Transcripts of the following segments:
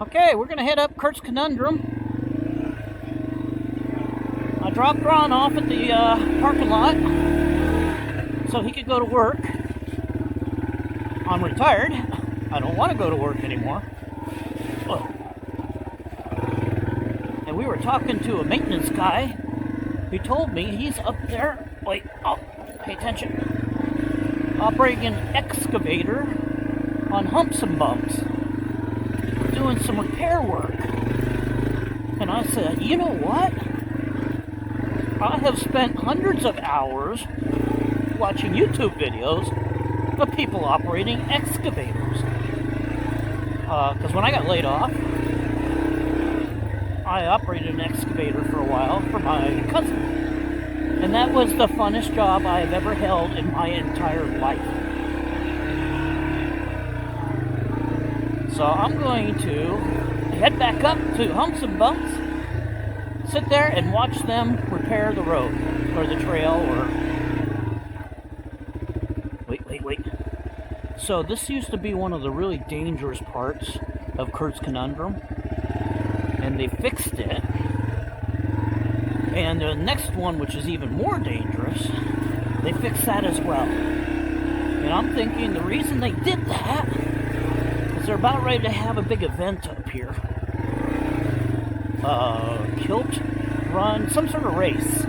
Okay, we're gonna head up Curt's Conundrum. I dropped Ron off at the parking lot so he could go to work. I'm retired. I don't want to go to work anymore. Oh. And we were talking to a maintenance guy who told me he's up there. Wait, oh, pay attention. Operating an excavator on humps and bumps, doing some repair work. And I said, you know what? I have spent hundreds of hours watching YouTube videos of people operating excavators. Because when I got laid off, I operated an excavator for a while for my cousin. And that was the funnest job I have ever held in my entire life. So I'm going to head back up to Humps and Bumps, sit there and watch them repair the road, or the trail, or... Wait. So this used to be one of the really dangerous parts of Curt's Conundrum, and they fixed it. And the next one, which is even more dangerous, they fixed that as well. And I'm thinking the reason they did that is they're about ready to have a big event up here. Kilt run, some sort of race.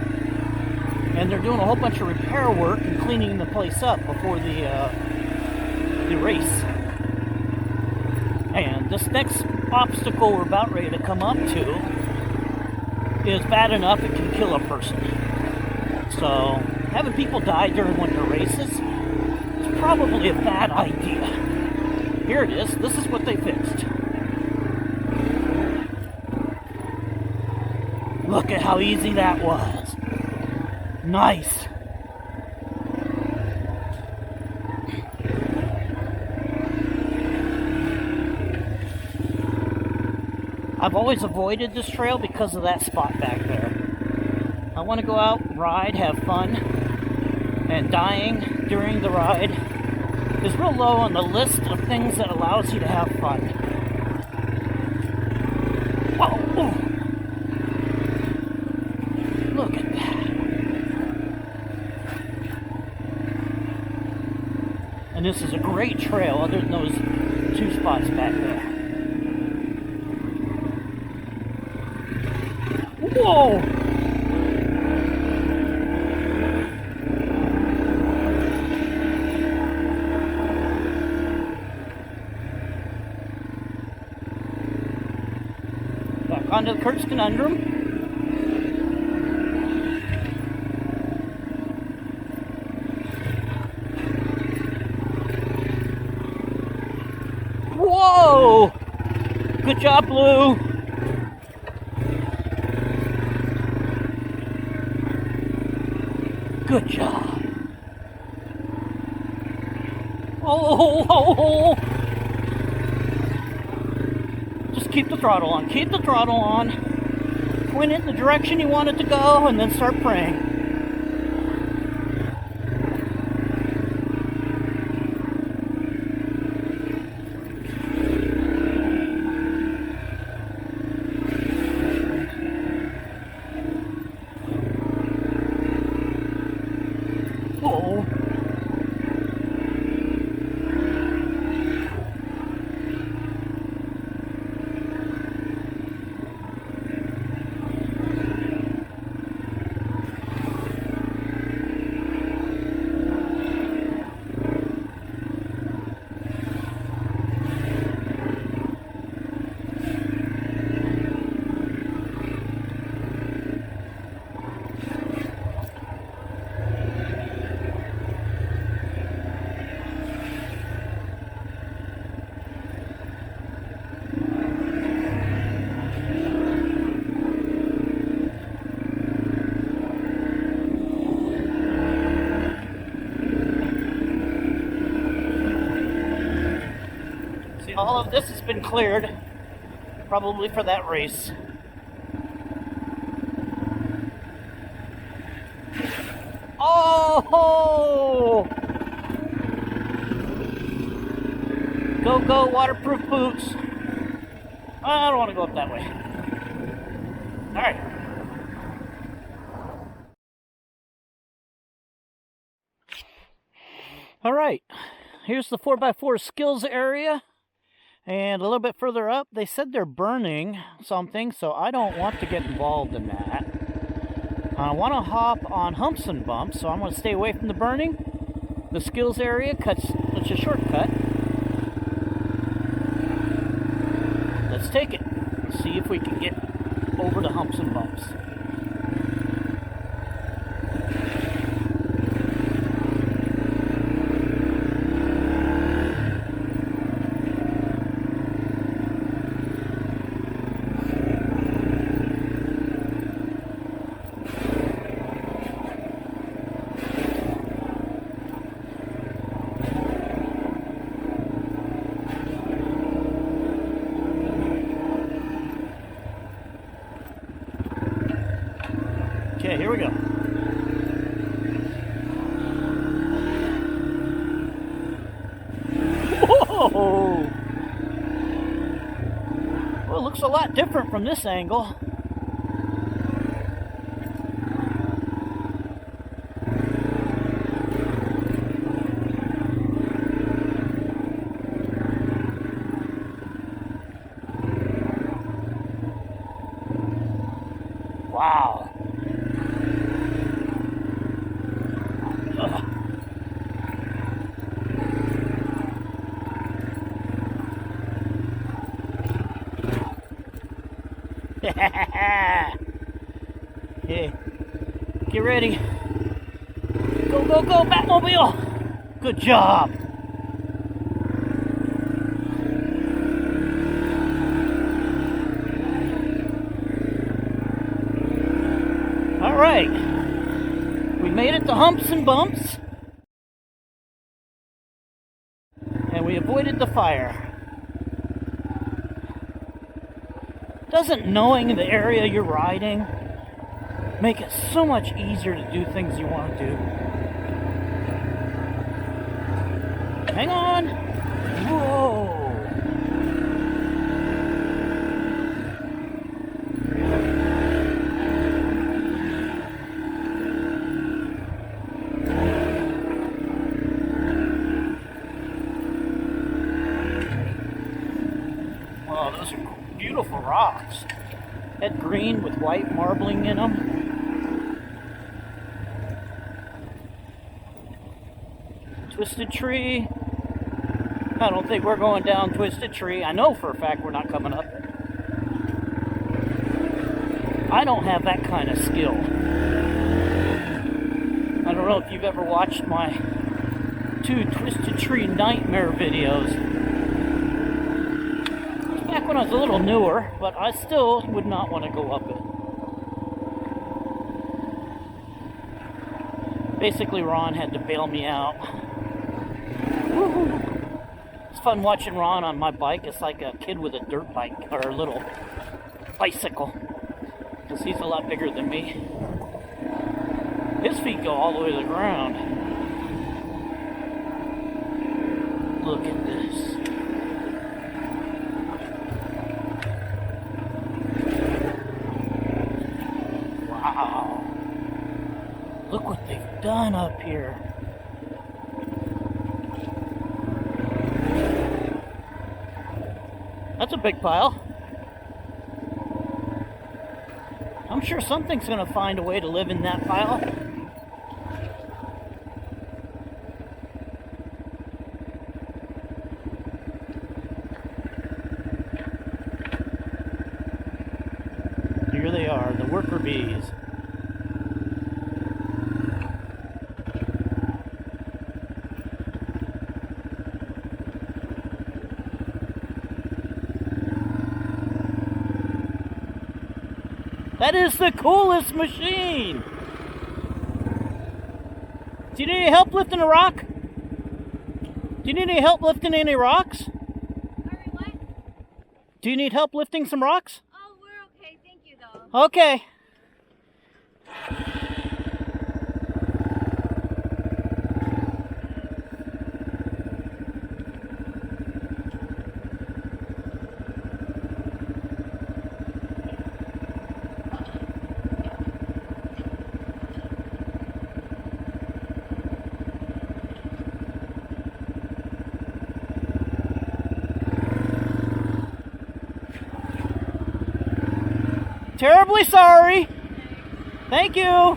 And they're doing a whole bunch of repair work and cleaning the place up before the race. And this next obstacle we're about ready to come up to is bad enough it can kill a person. So having people die during one of the races is probably a bad idea. Here it is. This is what they fixed. Look at how easy that was. Nice. I've always avoided this trail because of that spot back there. I want to go out, ride, have fun, and dying during the ride is real low on the list of things that allows you to have fun. Whoa! Ooh. Look at that. And this is a great trail other than those two spots back there. Whoa! Back onto the Curt's Conundrum. Whoa! Good job, Blue. Good job. Oh. Just keep the throttle on. Keep the throttle on. Point it in the direction you want it to go, and then start praying. Oh. All of this has been cleared, probably for that race. Oh! Go, waterproof boots. I don't want to go up that way. Alright. Alright. Here's the 4x4 skills area. And a little bit further up, they said they're burning something, so I don't want to get involved in that. I want to hop on humps and bumps, so I'm going to stay away from the burning. The skills area it's a shortcut. Let's take it. See if we can get over the humps and bumps. Okay, here we go. Whoa! Well, it looks a lot different from this angle. Wow. Hey, get ready. Go, go, go, Batmobile! Good job. All right. We made it to humps and bumps. And we avoided the fire. Doesn't knowing the area you're riding make it so much easier to do things you want to do? Hang on! Whoa! Oh, those are beautiful rocks. That green with white marbling in them. Twisted Tree. I don't think we're going down Twisted Tree. I know for a fact we're not coming up. I don't have that kind of skill. I don't know if you've ever watched my 2 Twisted Tree nightmare videos. Back when I was a little newer, but I still would not want to go up it. Basically, Ron had to bail me out. Woo-hoo. It's fun watching Ron on my bike. It's like a kid with a dirt bike, or a little bicycle. Because he's a lot bigger than me. His feet go all the way to the ground. Look at this. Wow. Look what they've done up here. That's a big pile. I'm sure something's going to find a way to live in that pile. Here they are, the worker bees. That is the coolest machine! Do you need any help lifting a rock? Do you need any help lifting any rocks? Sorry, what? Do you need help lifting some rocks? Oh, we're okay. Thank you, though. Okay. terribly sorry. Thank you.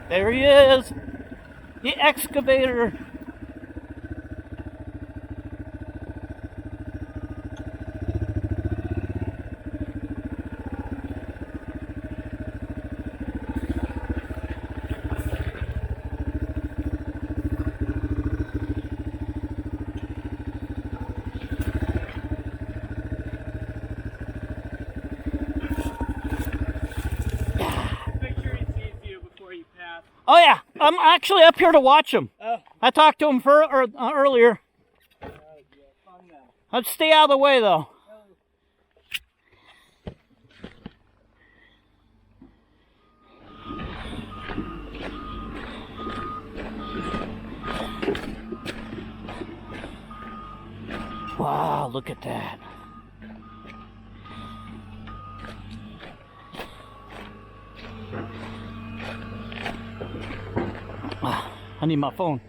There he is, the excavator. Oh yeah, I'm actually up here to watch him. I talked to him earlier. Let's stay out of the way though. Wow, look at that. I need my phone.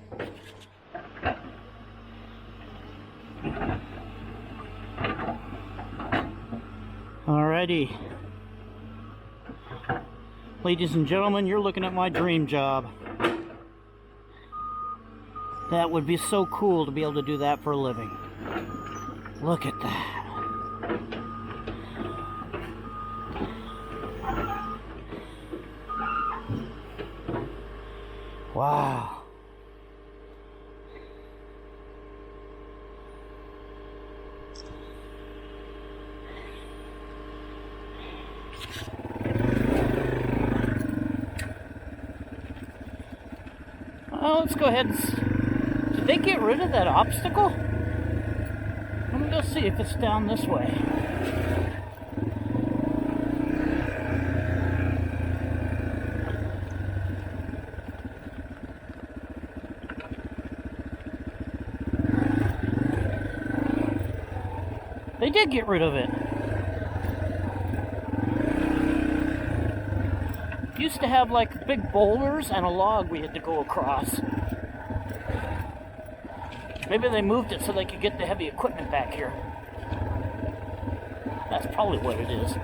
Alrighty. Ladies and gentlemen, you're looking at my dream job. That would be so cool to be able to do that for a living. Look at that. Wow. Well, let's go ahead and... Did they get rid of that obstacle? Let me go see if it's down this way. They did get rid of it. Used to have like big boulders and a log we had to go across. Maybe they moved it so they could get the heavy equipment back here. That's probably what it is.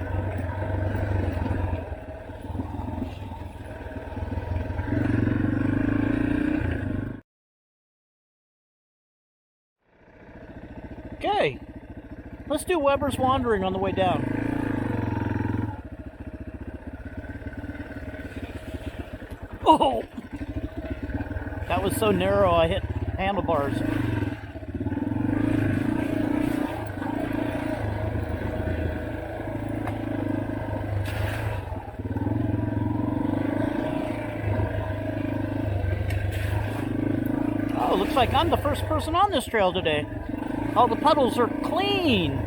Okay. Let's do Weber's Wandering on the way down. Oh! That was so narrow I hit handlebars. Oh, looks like I'm the first person on this trail today. All the puddles are clean.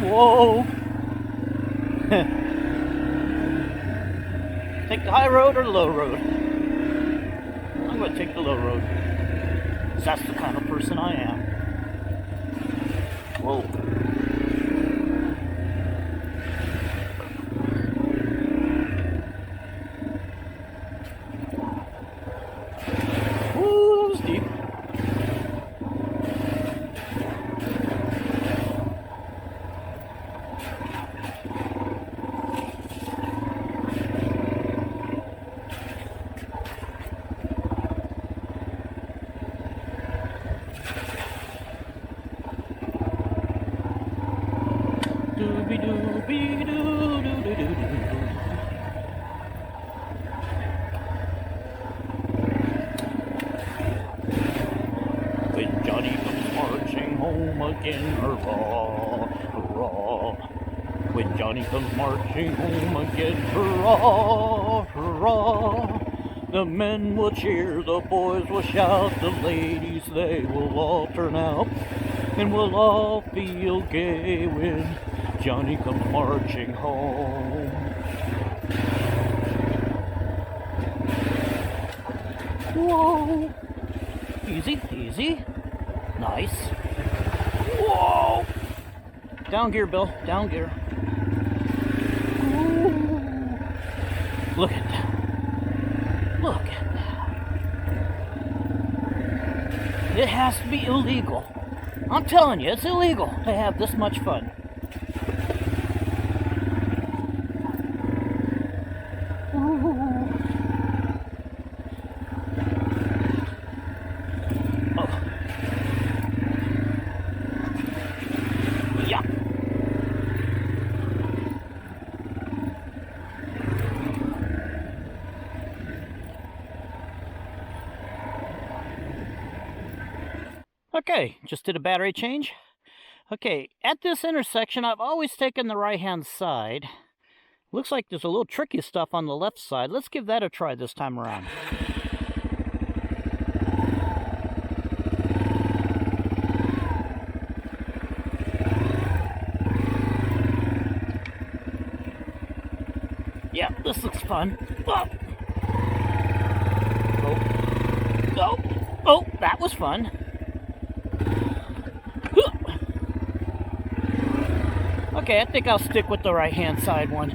Whoa! Take the high road or the low road? I'm going to take the low road. 'Cause that's the kind of person I am. Whoa. Ooh, that was deep. home again, hurrah, hurrah. When Johnny comes marching home again, hurrah, hurrah. The men will cheer, the boys will shout, the ladies, they will all turn out, and we'll all feel gay when Johnny comes marching home. Whoa! Easy, easy. Nice. Whoa! Down gear, Bill. Down gear. Ooh. Look at that. Look at that. It has to be illegal. I'm telling you, it's illegal to have this much fun. Okay, just did a battery change. Okay, at this intersection, I've always taken the right-hand side. Looks like there's a little tricky stuff on the left side. Let's give that a try this time around. Yeah, this looks fun. Oh, oh, oh, that was fun. Okay, I think I'll stick with the right-hand side one.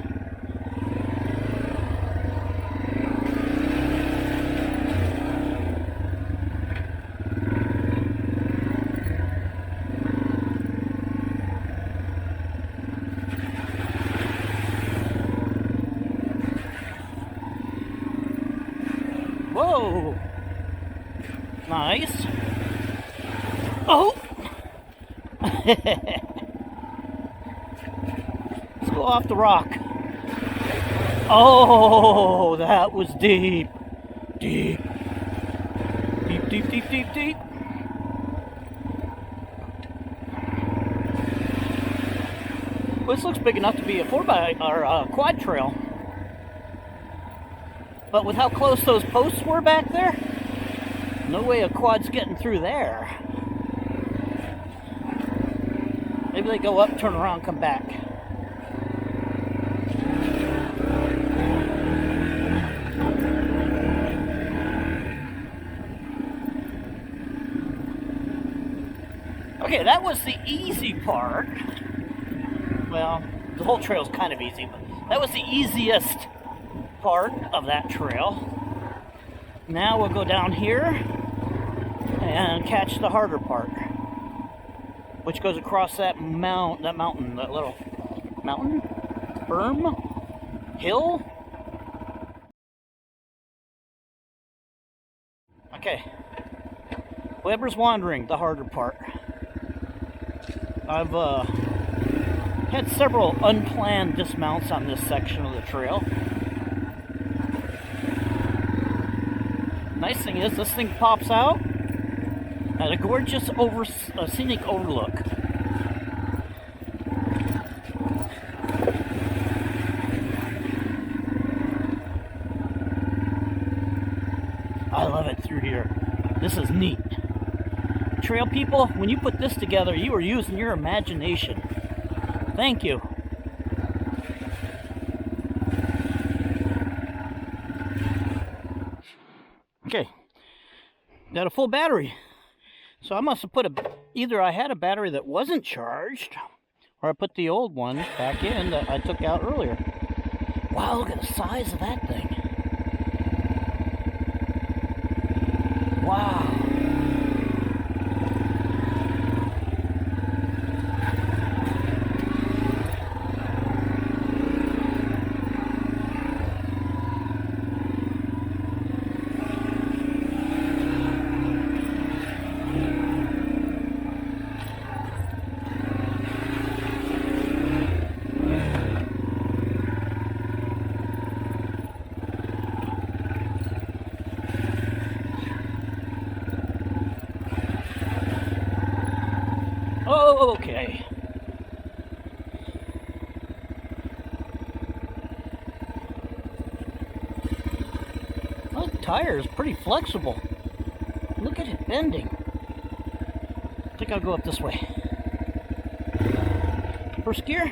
Whoa! Nice. Oh! Go off the rock. Oh, that was deep. Deep. Deep, deep, deep, deep, deep. Well, this looks big enough to be a quad trail. But with how close those posts were back there, no way a quad's getting through there. Maybe they go up, turn around, come back. Okay, that was the easy part. Well, the whole trail's kind of easy, but that was the easiest part of that trail. Now we'll go down here and catch the harder part, which goes across that mountain, that little mountain? Berm? Hill? Okay. Whoever's wandering, the harder part. I've had several unplanned dismounts on this section of the trail. Nice thing is, this thing pops out at a gorgeous scenic overlook. I love it through here. This is neat. Trail people, when you put this together, you are using your imagination. Thank you. Okay, got a full battery. So I must have put either I had a battery that wasn't charged, or I put the old one back in that I took out earlier. Wow, look at the size of that thing. Wow. Okay. Well, the tire is pretty flexible. Look at it bending. I think I'll go up this way. First gear.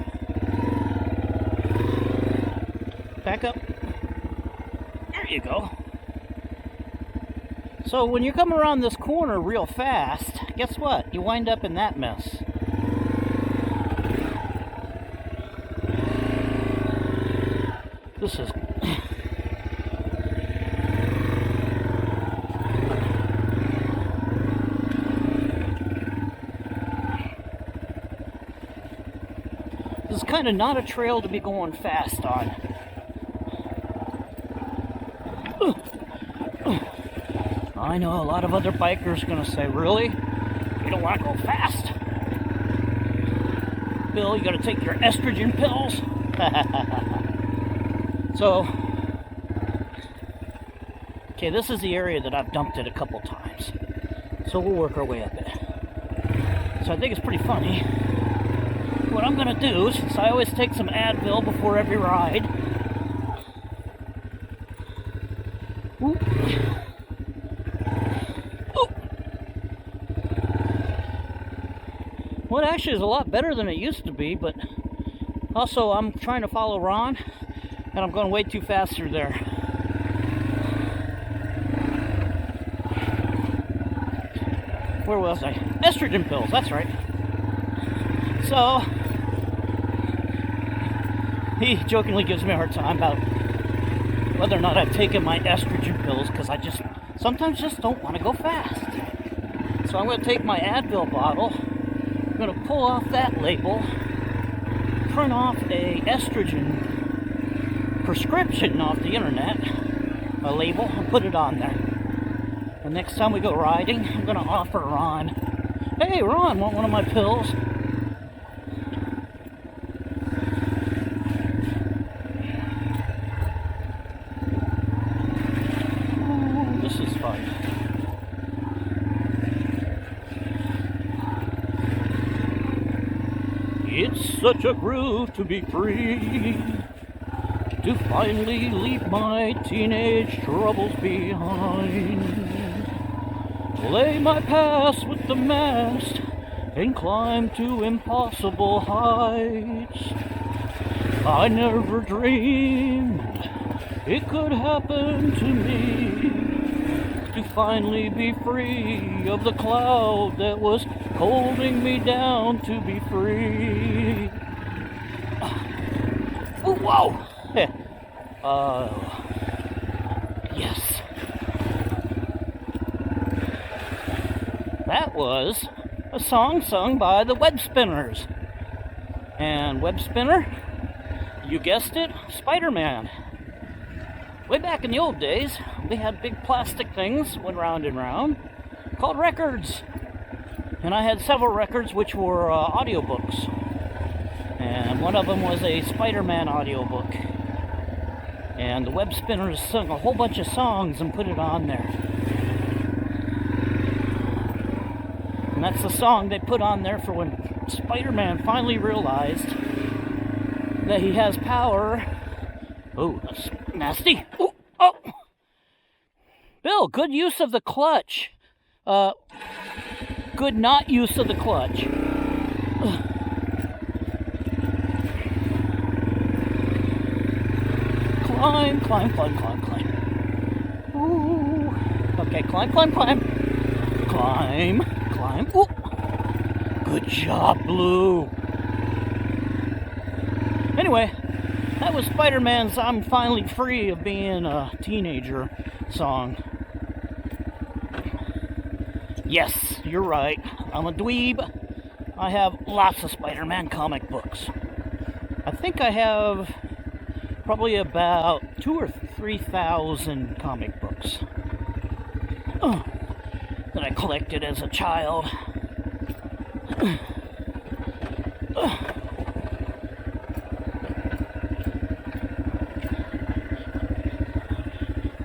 Back up. There you go. So when you come around this corner real fast, guess what? You wind up in that mess. This is... This is kind of not a trail to be going fast on. I know a lot of other bikers are going to say, really? You don't want to go fast? Bill, you got to take your estrogen pills? So, okay, this is the area that I've dumped it a couple times. So we'll work our way up it. So I think it's pretty funny. What I'm going to do, since I always take some Advil before every ride, well, it actually is a lot better than it used to be, but also I'm trying to follow Ron, and I'm going way too fast through there. Where was I? Estrogen pills, that's right. So, he jokingly gives me a hard time about whether or not I've taken my estrogen pills, because I sometimes just don't want to go fast. So I'm going to take my Advil bottle, I'm going to pull off that label, print off a estrogen prescription off the internet, a label, and put it on there. And next time we go riding, I'm going to offer Ron, hey Ron, want one of my pills? Oh, this is fun. It's such a groove to be free, to finally leave my teenage troubles behind, lay my past with the mast, and climb to impossible heights. I never dreamed it could happen to me, to finally be free of the cloud that was holding me down to be free. Oh, whoa! Yes. That was a song sung by the Web Spinners. And Web Spinner, you guessed it, Spiderman. Way back in the old days, we had big plastic things, went round and round, called records. And I had several records which were audiobooks. And one of them was a Spiderman audiobook. And the Web Spinners sung a whole bunch of songs and put it on there. And that's the song they put on there for when Spiderman finally realized that he has power. Oh, that's nasty. Ooh, oh! Bill, good use of the clutch. Good not use of the clutch. Climb, climb, climb, climb, climb. Ooh. Okay, climb, climb, climb. Climb, climb. Ooh. Good job, Blue. Anyway, that was Spider-Man's I'm Finally Free of Being a Teenager song. Yes, you're right. I'm a dweeb. I have lots of Spider-Man comic books. I think I have probably about 2,000 or 3,000 comic books that I collected as a child.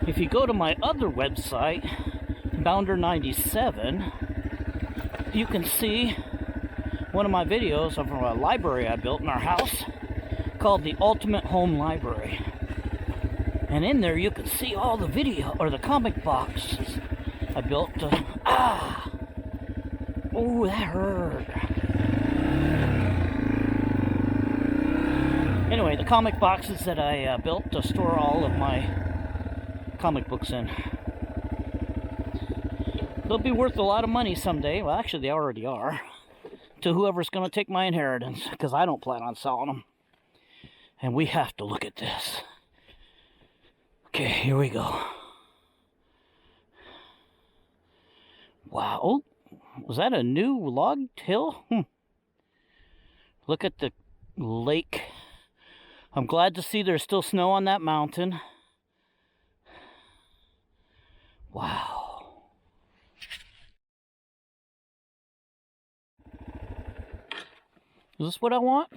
If you go to my other website, Bounder97, you can see one of my videos of a library I built in our house called the Ultimate Home Library. And in there you can see all the video, or the comic boxes I built to, oh, that hurt. Anyway, the comic boxes that I built to store all of my comic books in. They'll be worth a lot of money someday. Well, actually, they already are. To whoever's going to take my inheritance, because I don't plan on selling them. And we have to look at this. Okay, here we go. Wow. Oh, was that a new log hill? Look at the lake. I'm glad to see there's still snow on that mountain. Wow. Is this what I want?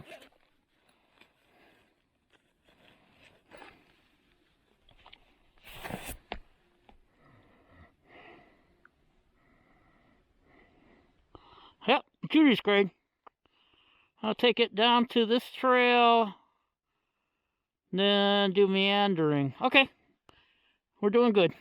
Yep, Judy's grade. I'll take it down to this trail, then do meandering. Okay, we're doing good.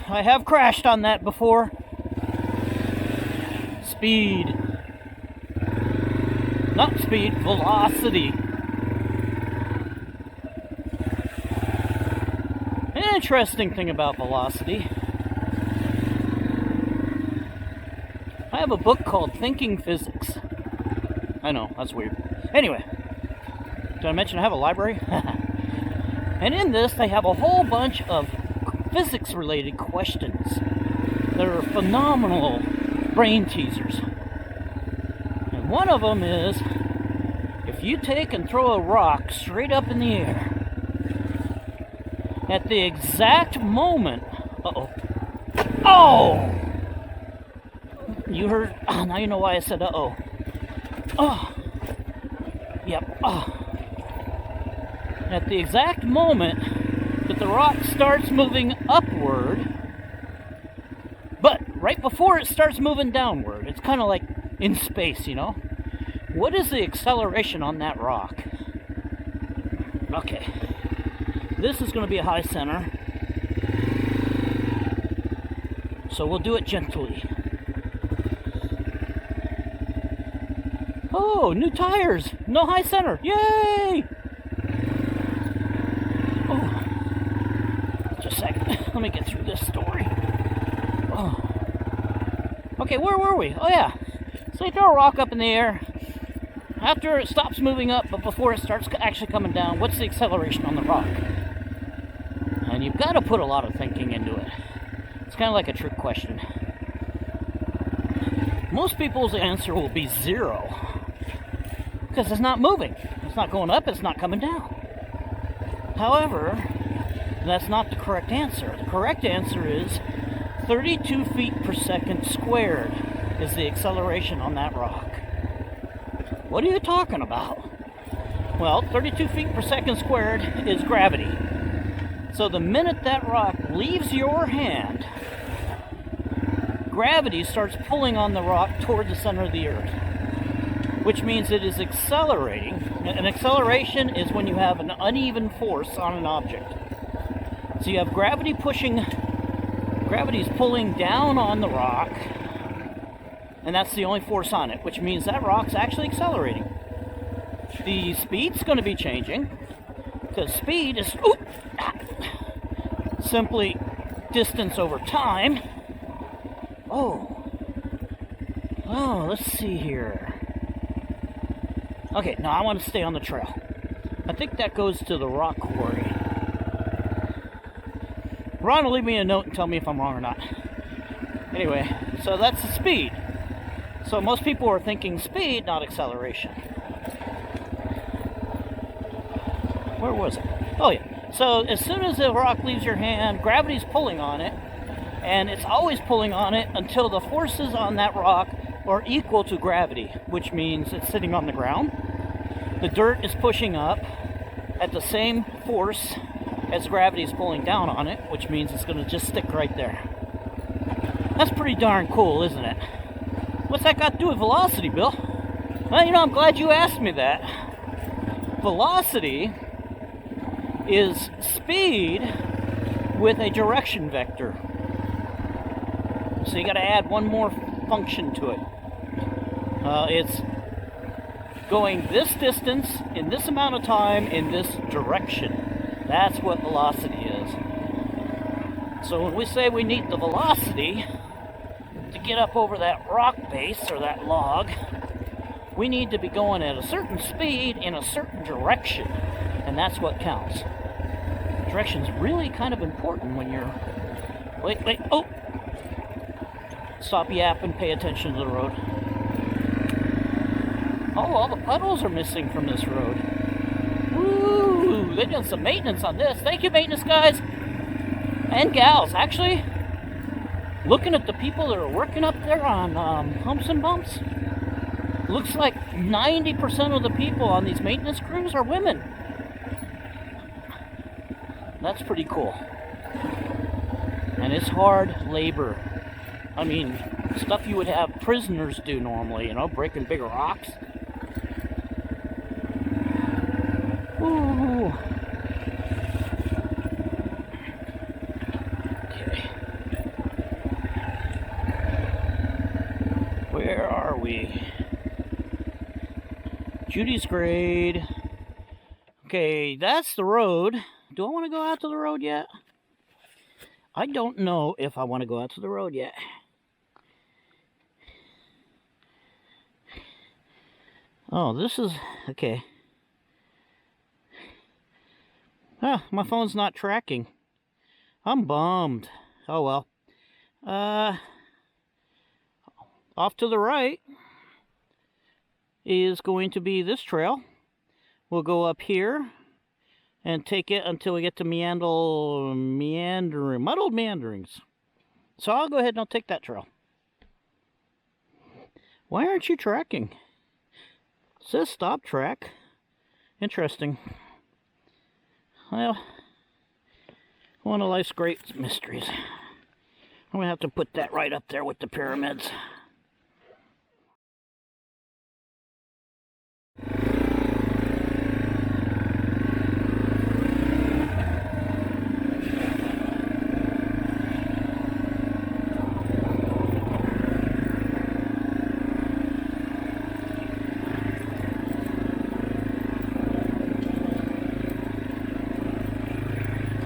I have crashed on that before. Speed. Not speed, velocity. An interesting thing about velocity. I have a book called Thinking Physics. I know, that's weird. Anyway, did I mention I have a library? And in this, they have a whole bunch of physics-related questions that are phenomenal brain teasers. And one of them is, if you take and throw a rock straight up in the air, at the exact moment, oh! You heard, now you know why I said uh-oh. Oh! Yep, At the exact moment that the rock starts moving upward, but right before it starts moving downward, it's kind of like in space, you know? What is the acceleration on that rock? Okay. This is going to be a high center, so we'll do it gently. Oh, new tires! No high center! Yay! Let me get through this story. Oh. Okay, where were we? Oh yeah. So you throw a rock up in the air. After it stops moving up, but before it starts actually coming down, what's the acceleration on the rock? And you've got to put a lot of thinking into it. It's kind of like a trick question. Most people's answer will be 0. Because it's not moving. It's not going up, it's not coming down. However, that's not the correct answer. The correct answer is 32 feet per second squared is the acceleration on that rock. What are you talking about? Well, 32 feet per second squared is gravity. So the minute that rock leaves your hand, gravity starts pulling on the rock toward the center of the earth, which means it is accelerating. An acceleration is when you have an uneven force on an object. So you have gravity's pulling down on the rock, and that's the only force on it, which means that rock's actually accelerating. The speed's going to be changing, because speed is simply distance over time. Oh, let's see here. Okay, now I want to stay on the trail. I think that goes to the rock quarry. Ron will leave me a note and tell me if I'm wrong or not. Anyway, so that's the speed. So most people are thinking speed, not acceleration. Where was it? Oh yeah. So as soon as the rock leaves your hand, gravity's pulling on it, and it's always pulling on it until the forces on that rock are equal to gravity, which means it's sitting on the ground. The dirt is pushing up at the same force as gravity is pulling down on it, which means it's going to just stick right there. That's pretty darn cool, isn't it? What's that got to do with velocity, Bill? Well, you know, I'm glad you asked me that. Velocity is speed with a direction vector. So you got to add one more function to it. It's going this distance in this amount of time in this direction. That's what velocity is. So when we say we need the velocity to get up over that rock base or that log, we need to be going at a certain speed in a certain direction, and that's what counts. Direction's really kind of important when you're... Wait, oh! Stop yapping, pay attention to the road. Oh, all the puddles are missing from this road. Woo! They done some maintenance on this. Thank you, maintenance guys! And gals, actually. Looking at the people that are working up there on humps and bumps, looks like 90% of the people on these maintenance crews are women. That's pretty cool. And it's hard labor. I mean, stuff you would have prisoners do normally, you know, breaking big rocks. Ooh. Okay. Where are we? Judy's grade. Okay, that's the road. Do I want to go out to the road yet? I don't know if I want to go out to the road yet. Oh, this is... okay. Ah, my phone's not tracking. I'm bummed. Oh well. Off to the right is going to be this trail. We'll go up here and take it until we get to muddled meanderings. So I'll go ahead and I'll take that trail. Why aren't you tracking? It says stop track. Interesting. Well, one of life's great mysteries. I'm going to have to put that right up there with the pyramids.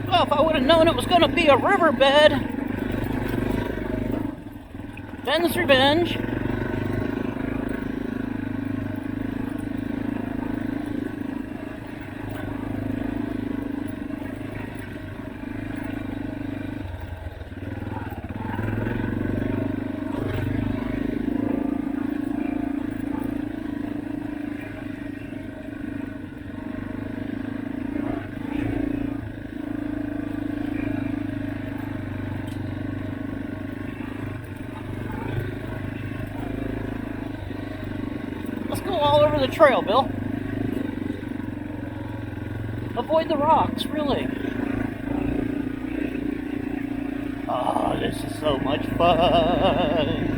Well, if I would have known it was going to be a riverbed, then's revenge. All over the trail, Bill. Avoid the rocks, really. Oh, this is so much fun.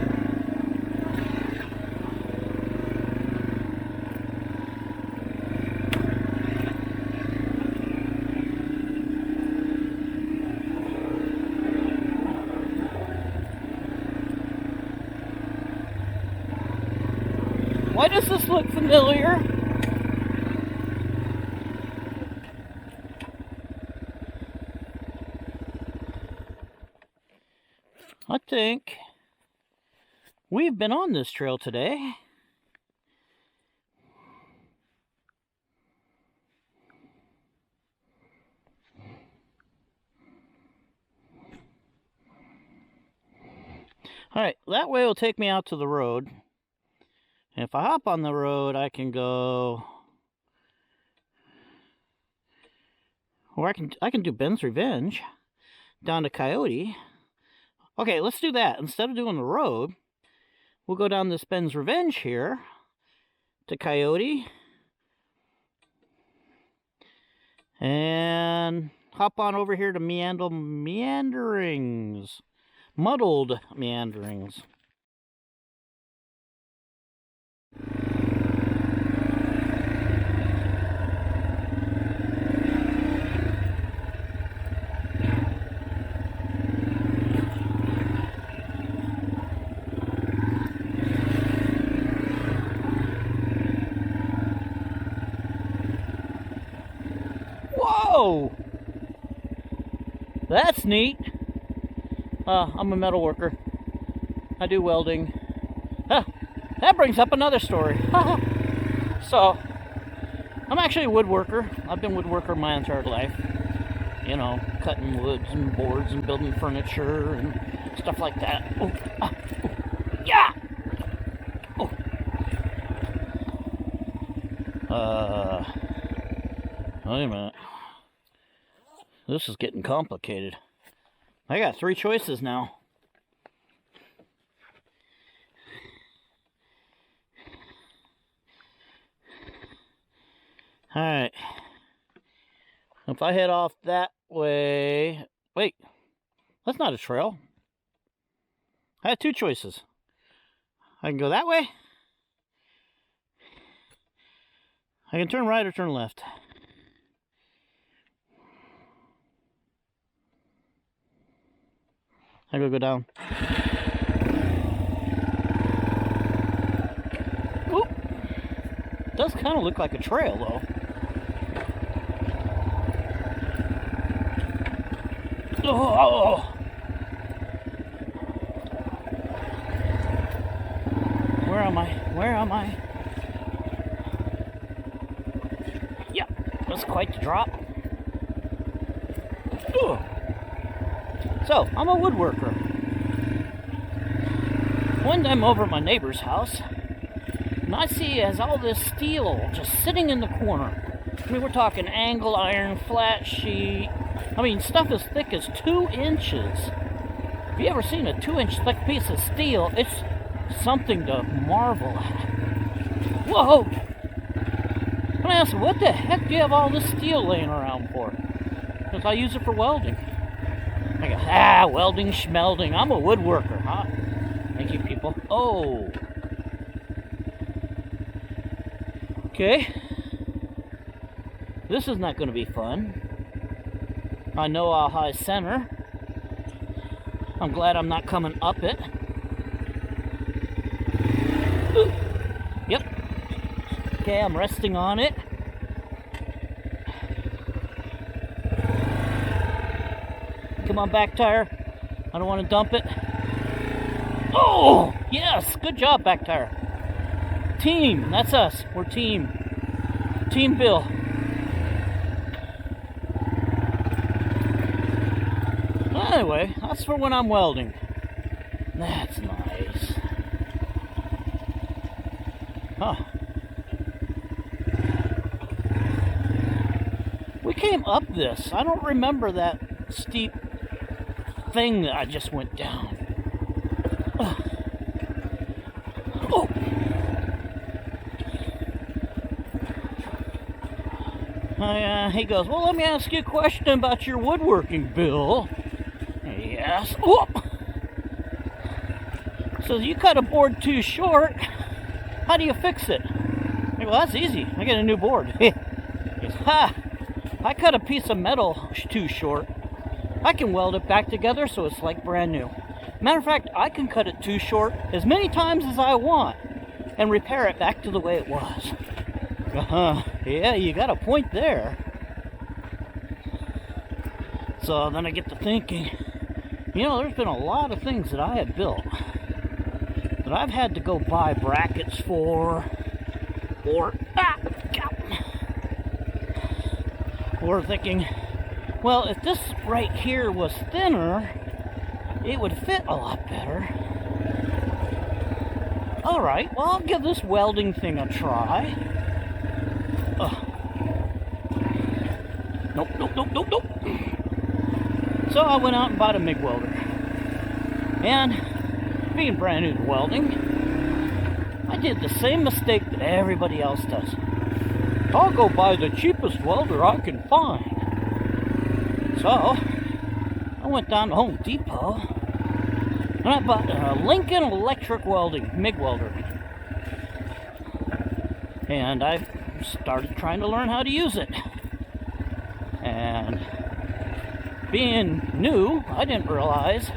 Why does this look familiar? I think we've been on this trail today. Alright, that way will take me out to the road. And if I hop on the road, I can go... Or I can do Ben's Revenge down to Coyote. Okay, let's do that. Instead of doing the road, we'll go down this Ben's Revenge here to Coyote. And hop on over here to Meanderings. Muddled Meanderings. Whoa! That's neat. I'm a metal worker. I do welding. That brings up another story. So, I'm actually a woodworker. I've been a woodworker my entire life. You know, cutting woods and boards and building furniture and stuff like that. Oh, yeah! Oh. Wait a minute. This is getting complicated. I got 3 choices now. Alright. If I head off that way... Wait. That's not a trail. I had 2 choices. I can go that way. I can turn right or turn left. I gotta go down. Oop! Does kind of look like a trail, though. Oh! Where am I? Where am I? Yep, that's quite the drop. Ugh. So, I'm a woodworker. One day I'm over at my neighbor's house, and I see he has all this steel just sitting in the corner. I mean, we're talking angle iron, flat sheet. I mean, stuff as thick as 2 inches. Have you ever seen a 2-inch thick piece of steel? It's something to marvel at. Whoa! And I asked, what the heck do you have all this steel laying around for? Because I use it for welding. I go, welding, schmelding. I'm a woodworker, huh? Thank you, people. Oh. Okay. This is not going to be fun. I know how high center. I'm glad I'm not coming up it. Ooh. Yep. Okay, I'm resting on it. Come on, back tire. I don't want to dump it. Oh, yes. Good job, back tire. Team. That's us. We're team. Team Bill. Anyway, that's for when I'm welding. That's nice. Huh. We came up this. I don't remember that steep thing that I just went down. Oh. He goes, well, let me ask you a question about your woodworking, Bill. Yes. Oh. So you cut a board too short. How do you fix it? I go, well, that's easy. I get a new board. He goes, I cut a piece of metal too short. I can weld it back together so it's like brand new. Matter of fact, I can cut it too short as many times as I want and repair it back to the way it was. Yeah, you got a point there. So then I get to thinking, you know, there's been a lot of things that I have built that I've had to go buy brackets for, or thinking, well, if this right here was thinner, it would fit a lot better. alright, well, I'll give this welding thing a try. Nope. So I went out and bought a MIG welder. And being brand new to welding, I did the same mistake that everybody else does. I'll go buy the cheapest welder I can find. So I went down to Home Depot and I bought a Lincoln Electric Welding MIG welder. And I started trying to learn how to use it. And being new, I didn't realize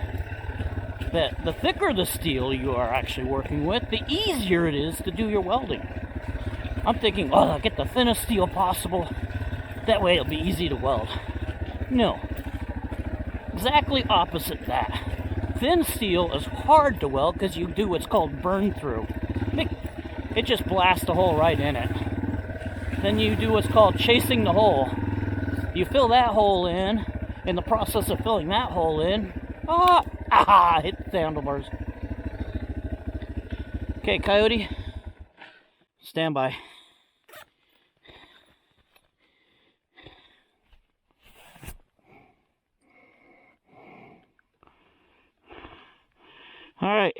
that the thicker the steel you are actually working with, the easier it is to do your welding. I'm thinking, oh, I'll get the thinnest steel possible. That way it'll be easy to weld. No. Exactly opposite that. Thin steel is hard to weld because you do what's called burn through. It just blasts a hole right in it. Then you do what's called chasing the hole. You fill that hole in the process of filling that hole in, hit the handlebars. Okay, Coyote, stand by. Alright,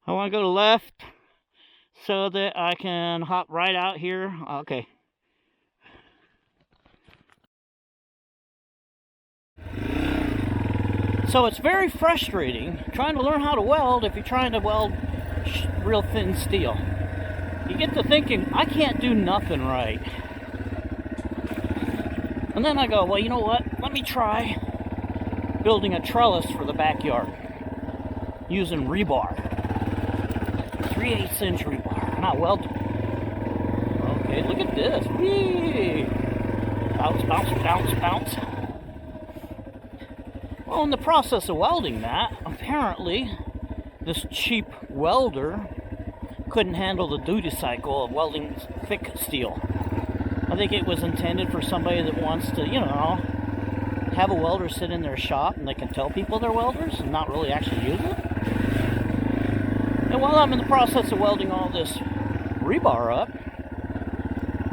I want to go to left so that I can hop right out here. Okay. So it's very frustrating trying to learn how to weld if you're trying to weld real thin steel. You get to thinking, I can't do nothing right. And then I go, well, you know what? Let me try building a trellis for the backyard using rebar. 3/8 inch rebar. Not welded. Okay, look at this. Whee! Bounce, bounce, bounce, bounce. Well, in the process of welding that, apparently this cheap welder couldn't handle the duty cycle of welding thick steel. I think it was intended for somebody that wants to, you know, have a welder sit in their shop and they can tell people they're welders and not really actually use it. And while I'm in the process of welding all this rebar up,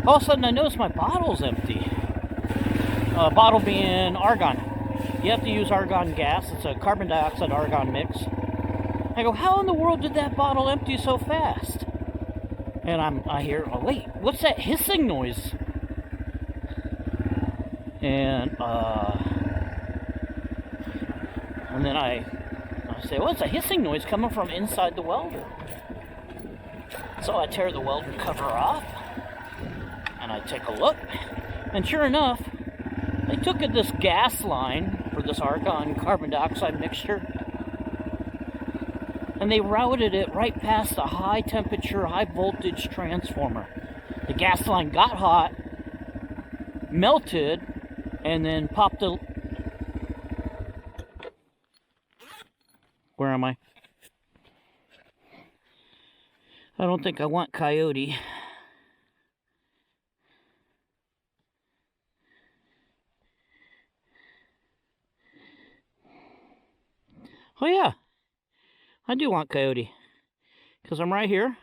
all of a sudden I notice my bottle's empty. Bottle being argon. You have to use argon gas. It's a carbon dioxide argon mix. I go, how in the world did that bottle empty so fast? And I hear, oh wait, what's that hissing noise? And then I say, well, it's a hissing noise coming from inside the welder. So I tear the welder cover off, and I take a look, and sure enough, they took this gas line for this argon carbon dioxide mixture, and they routed it right past the high temperature, high voltage transformer. The gas line got hot, melted, and then popped the... Where am I? I don't think I want Coyote. Oh yeah, I do want Coyote, because I'm right here.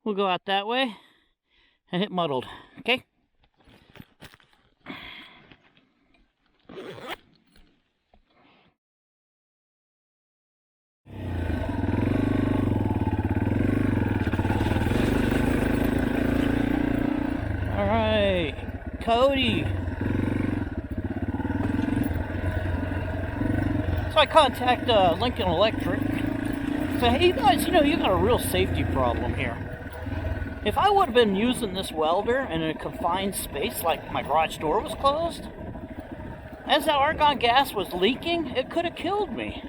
We'll go out that way and hit muddled, okay? Alright, Coyote. So I contact Lincoln Electric. Say, hey, you guys, you know, you got a real safety problem here. If I would have been using this welder in a confined space, like my garage door was closed, as that argon gas was leaking, it could have killed me.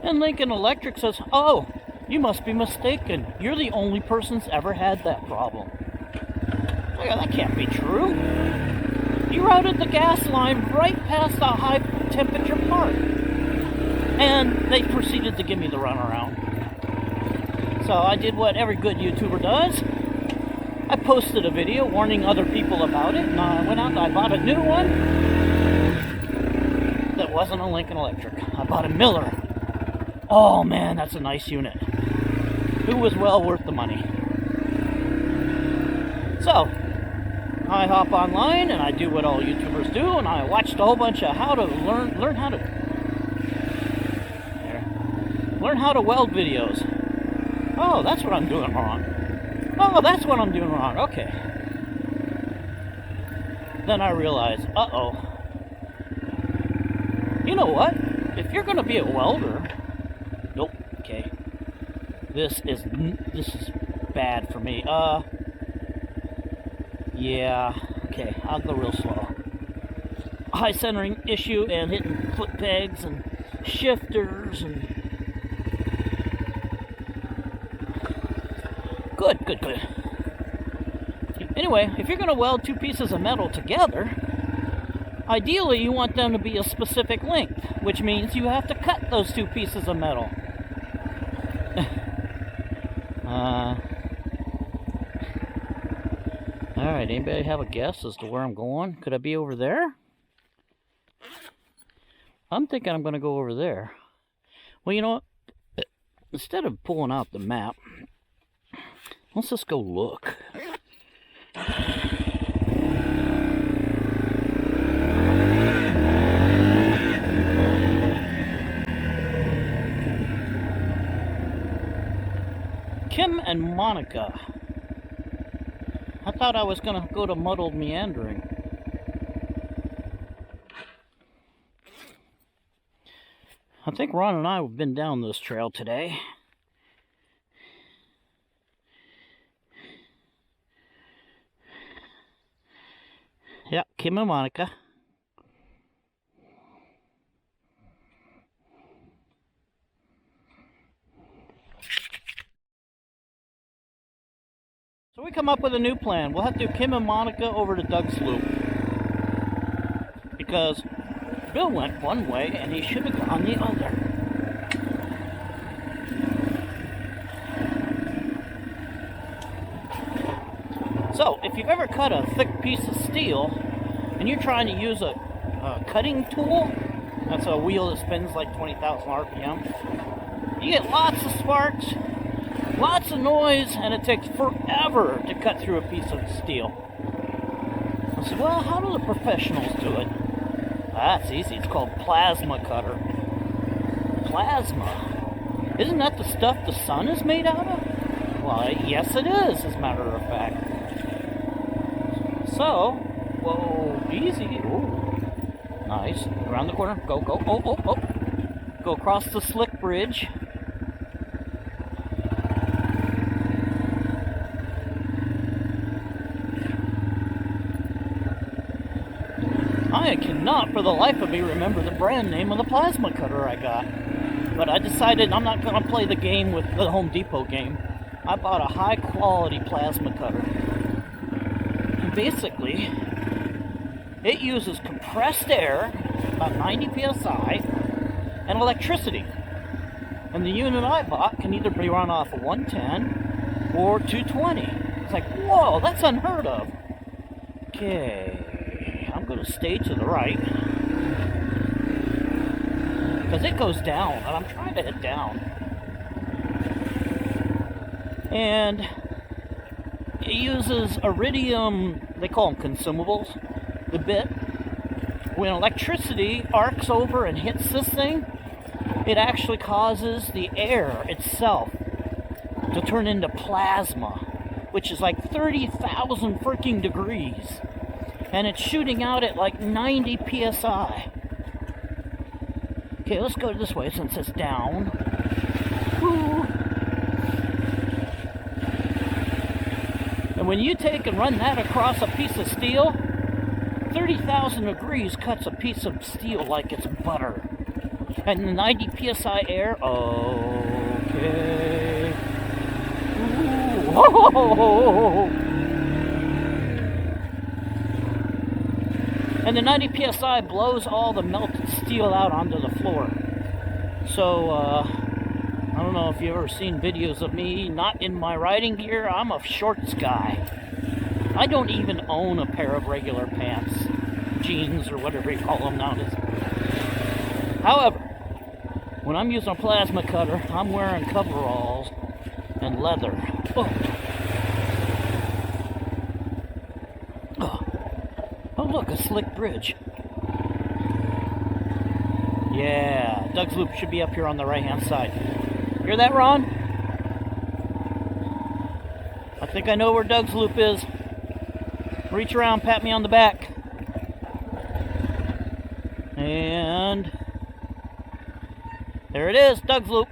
And Lincoln Electric says, oh, you must be mistaken. You're the only person that's ever had that problem. I go, that can't be true. You routed the gas line right past the high temperature part. And they proceeded to give me the runaround. So I did what every good YouTuber does. I posted a video warning other people about it, and I went out and I bought a new one that wasn't a Lincoln Electric. I bought a Miller. Oh man, that's a nice unit. It was well worth the money. So, I hop online and I do what all YouTubers do, and I watched a whole bunch of how to learn how to weld videos. Oh, that's what I'm doing wrong. Oh, that's what I'm doing wrong. Okay. Then I realized, uh-oh. You know what? If you're going to be a welder... Nope. Okay. This is bad for me. Yeah. Okay, I'll go real slow. High centering issue and hitting foot pegs and shifters and... Good. Anyway, if you're going to weld two pieces of metal together, ideally you want them to be a specific length, which means you have to cut those two pieces of metal. Alright, anybody have a guess as to where I'm going? Could I be over there? I'm thinking I'm going to go over there. Well, you know what? Instead of pulling out the map, let's just go look. Kim and Monica. I thought I was going to go to Muddled Meandering. I think Ron and I have been down this trail today. Yeah, Kim and Monica. So we come up with a new plan. We'll have to do Kim and Monica over to Doug's Loop. Because Bill went one way and he should have gone the other. So, if you've ever cut a thick piece of steel and you're trying to use a cutting tool, that's a wheel that spins like 20,000 RPM, you get lots of sparks, lots of noise, and it takes forever to cut through a piece of steel. I said, well, how do the professionals do it? That's easy. It's called plasma cutter. Plasma? Isn't that the stuff the sun is made out of? Well, yes it is, as a matter of fact. So, whoa, easy. Ooh, nice. Around the corner. Go. Oh. Go across the slick bridge. I cannot for the life of me remember the brand name of the plasma cutter I got. But I decided I'm not going to play the game with the Home Depot game. I bought a high quality plasma cutter. And basically, it uses compressed air, about 90 psi, and electricity. And the unit I bought can either be run off of 110 or 220. It's like, whoa, that's unheard of. Okay. I'm going to stay to the right because it goes down and I'm trying to head down, and it uses iridium, they call them consumables, the bit. When electricity arcs over and hits this thing, it actually causes the air itself to turn into plasma, which is like 30,000 freaking degrees. And it's shooting out at like 90 psi. Okay, let's go this way since it's down. Woo. And when you take and run that across a piece of steel, 30,000 degrees cuts a piece of steel like it's butter. And the 90 psi air, okay. Ooh. Whoa. And the 90 psi blows all the melted steel out onto the floor. So, I don't know if you've ever seen videos of me not in my riding gear. I'm a shorts guy. I don't even own a pair of regular pants. Jeans, or whatever you call them nowadays. However, when I'm using a plasma cutter, I'm wearing coveralls. And and leather. Oh. Oh. Oh, look, a slick bridge. Yeah, Doug's Loop should be up here on the right-hand side. Hear that, Ron? I think I know where Doug's Loop is. Reach around, pat me on the back. And there it is, Doug's Loop.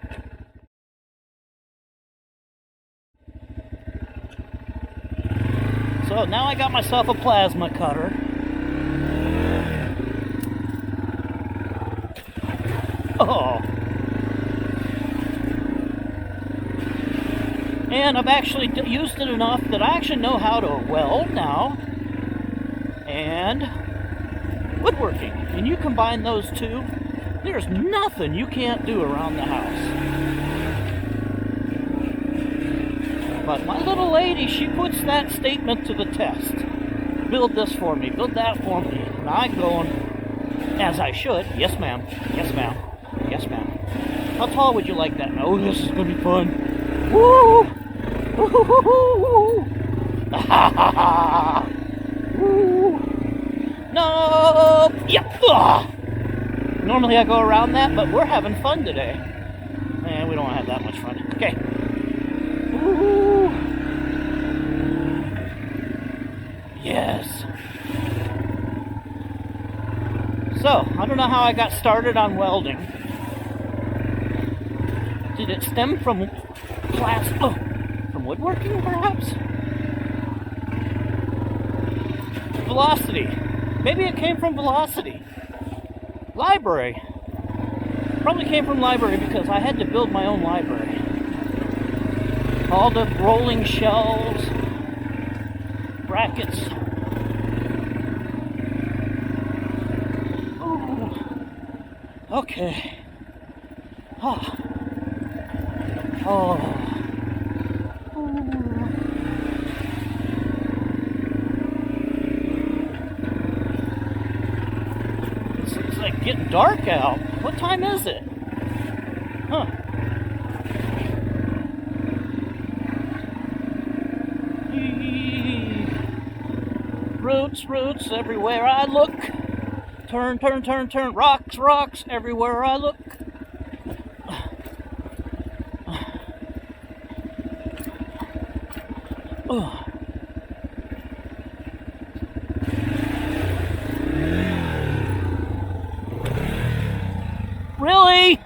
So now I got myself a plasma cutter. Oh. And I've actually used it enough that I actually know how to weld now. And woodworking. And you combine those two, there's nothing you can't do around the house. But my little lady, she puts that statement to the test. Build this for me, build that for me. And I'm going, as I should, yes ma'am, yes ma'am, yes ma'am. How tall would you like that? Oh, this is going to be fun. Woo! Woo! Woo! No! Yep! Ugh. Normally I go around that, but we're having fun today. And we don't have that much fun. Okay. Woo! Yes. So, I don't know how I got started on welding. Did it stem from from woodworking, perhaps? Velocity. Maybe it came from velocity. Library. Probably came from library because I had to build my own library. All the rolling shelves, brackets. Ooh. Okay. Ah. Oh. It's like getting dark out. What time is it? Huh. Roots, roots everywhere I look. Turn, turn, turn, turn. Rocks, rocks everywhere I look. Oh. Really?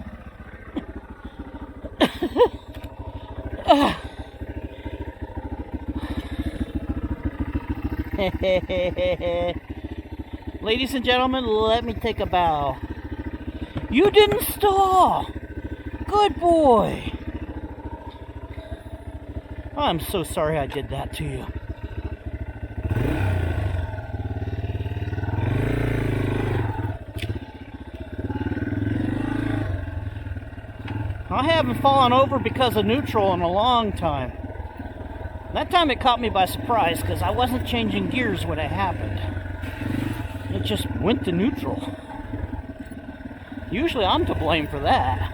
Ladies and gentlemen, let me take a bow. You didn't stall. Good boy. I'm so sorry I did that to you. I haven't fallen over because of neutral in a long time. That time it caught me by surprise because I wasn't changing gears when it happened. It just went to neutral. Usually I'm to blame for that.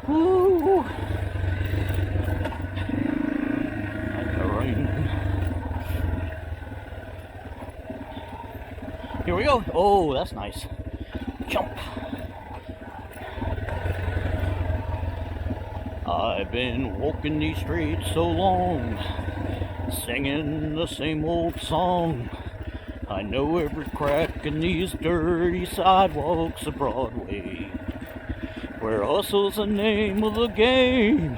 Ooh. Here we go. Oh, that's nice. Jump. I've been walking these streets so long, singing the same old song. I know every crack in these dirty sidewalks of Broadway, where hustle's the name of the game,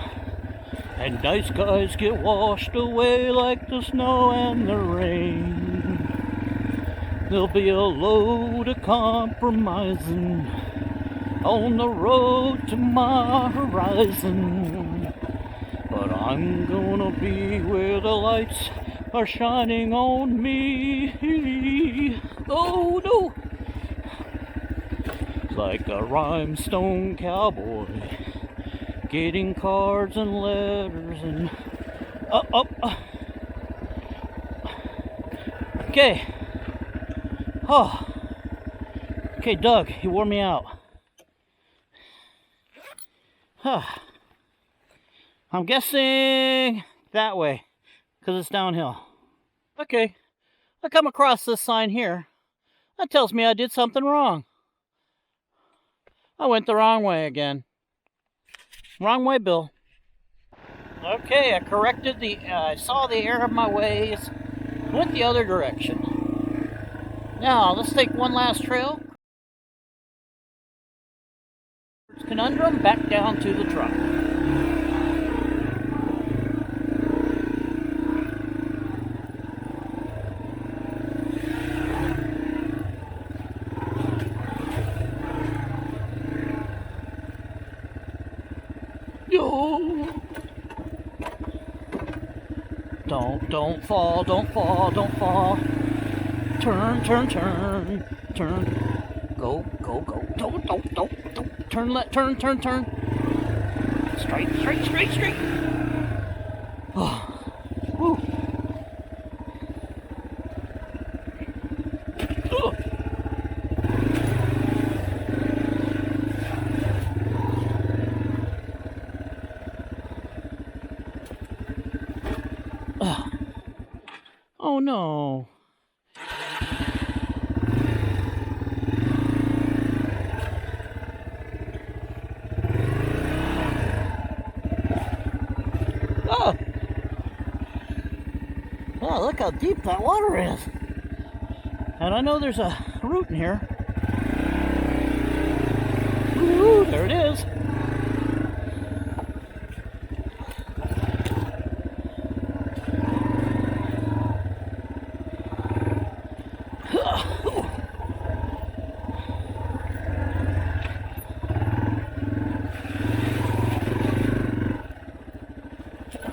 and nice guys get washed away like the snow and the rain. There'll be a load of compromising on the road to my horizon, but I'm gonna be where the lights are shining on me. Oh no! Like a rhinestone cowboy, getting cards and letters and Okay. Oh. Okay, Doug, you wore me out. Huh. I'm guessing that way, because it's downhill. Okay, I come across this sign here. That tells me I did something wrong. I went the wrong way again. Wrong way, Bill. Okay, I corrected I saw the error of my ways, went the other direction. Now, let's take one last trail. Conundrum, back down to the truck. No! Don't fall, don't fall, don't fall. Turn, turn, turn, turn. Go, go, go. Don't. Turn, turn, turn. Straight, straight, straight, straight. Oh. Woo. Oh no. Oh! Oh, look how deep that water is. And I know there's a root in here. Ooh, there it is.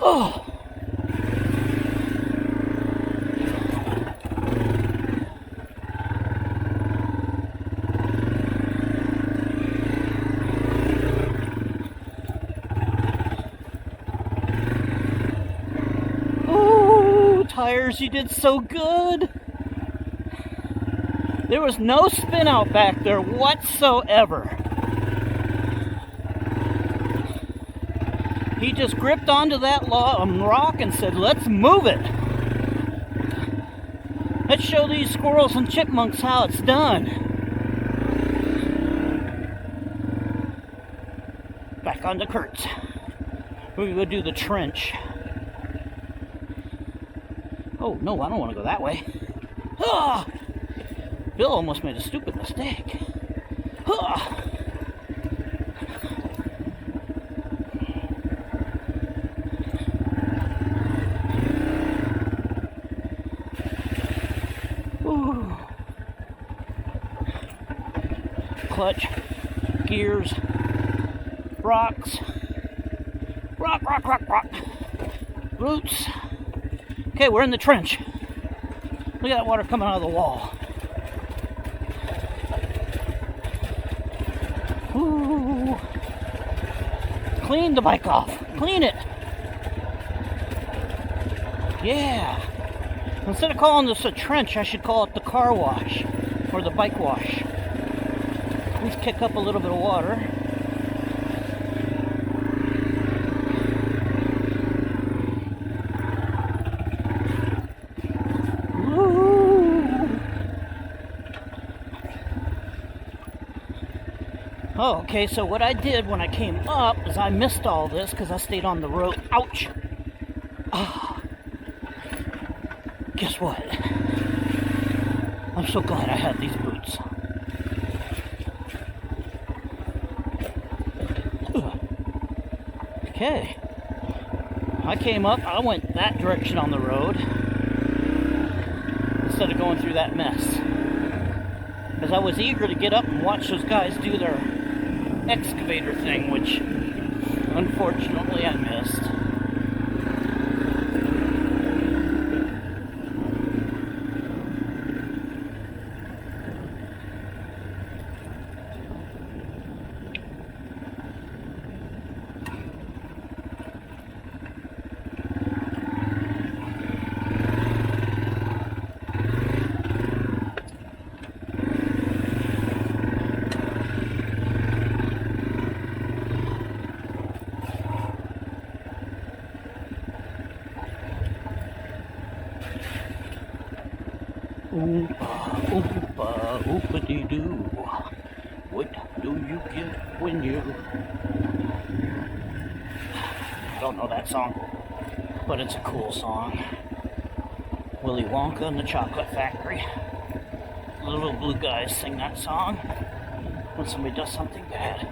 Oh! Oh, tires, you did so good. There was no spin out back there whatsoever. He just gripped onto that rock and said, let's move it. Let's show these squirrels and chipmunks how it's done. Back onto Kurt's. We're going to do the trench. Oh, no, I don't want to go that way. Ah! Bill almost made a stupid mistake. Ah! Ooh. Clutch, gears, rocks, rock, roots. Okay, we're in the trench. Look at that water coming out of the wall. Ooh. Clean the bike off. Clean it. Yeah. Instead of calling this a trench, I should call it the car wash or the bike wash. Let's kick up a little bit of water. Oh, okay, so what I did when I came up is I missed all this because I stayed on the road. Ouch! Oh. Guess what? I'm so glad I had these boots. Okay. I came up, I went that direction on the road instead of going through that mess. Because I was eager to get up and watch those guys do their excavator thing, which unfortunately I missed. Whoop-a-dee-doo. What do you get when you... Don't know that song, but it's a cool song. Willy Wonka and the Chocolate Factory. The little blue guys sing that song when somebody does something bad.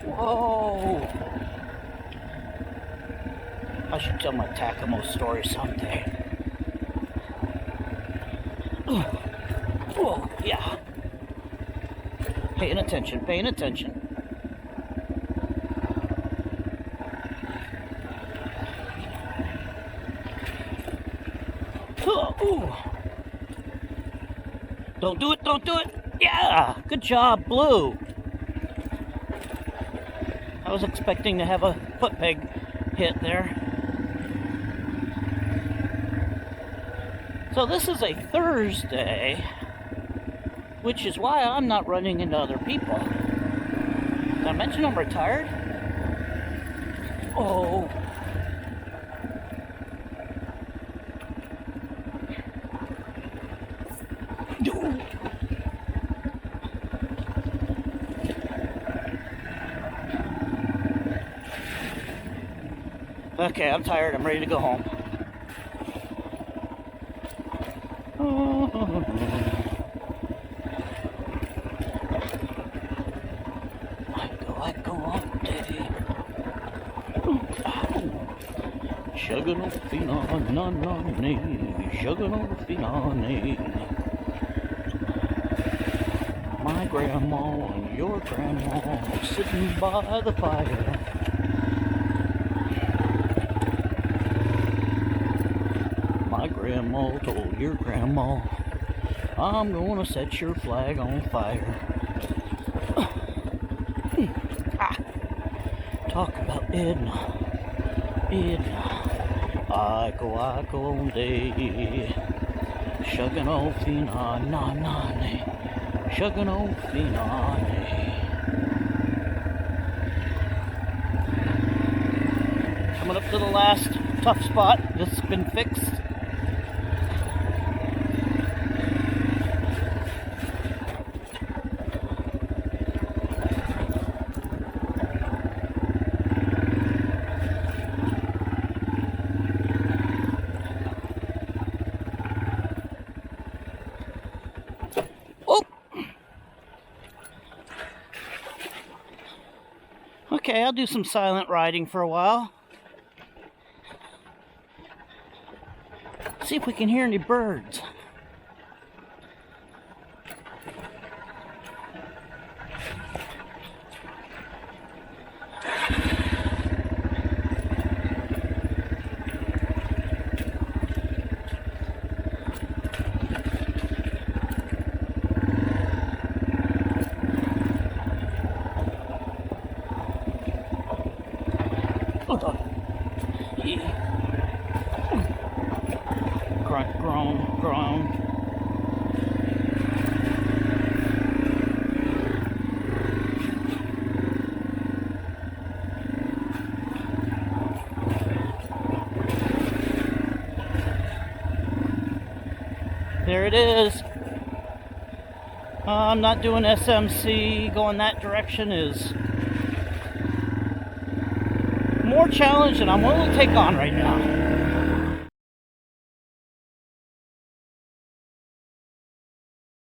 Whoa! I should tell my Takamo story someday. Whoa, yeah. Paying attention, paying attention. Ooh. Don't do it, don't do it. Yeah, good job, Blue. I was expecting to have a foot peg hit there. So this is a Thursday, which is why I'm not running into other people. Did I mention I'm retired? Oh. Okay, I'm tired. I'm ready to go home. Iko all day. Sugar no finane, sugar no finane. My grandma and your grandma sitting by the fire. My grandma told your grandma, I'm gonna set your flag on fire. Talk about Edna. Iko Iko all day. Sugar no finane. Sugar no finane. Coming up to the last tough spot that's been fixed. Okay, I'll do some silent riding for a while. See if we can hear any birds. Grown. There it is. I'm not doing SMC. Going that direction is more challenge than I'm willing to take on right now.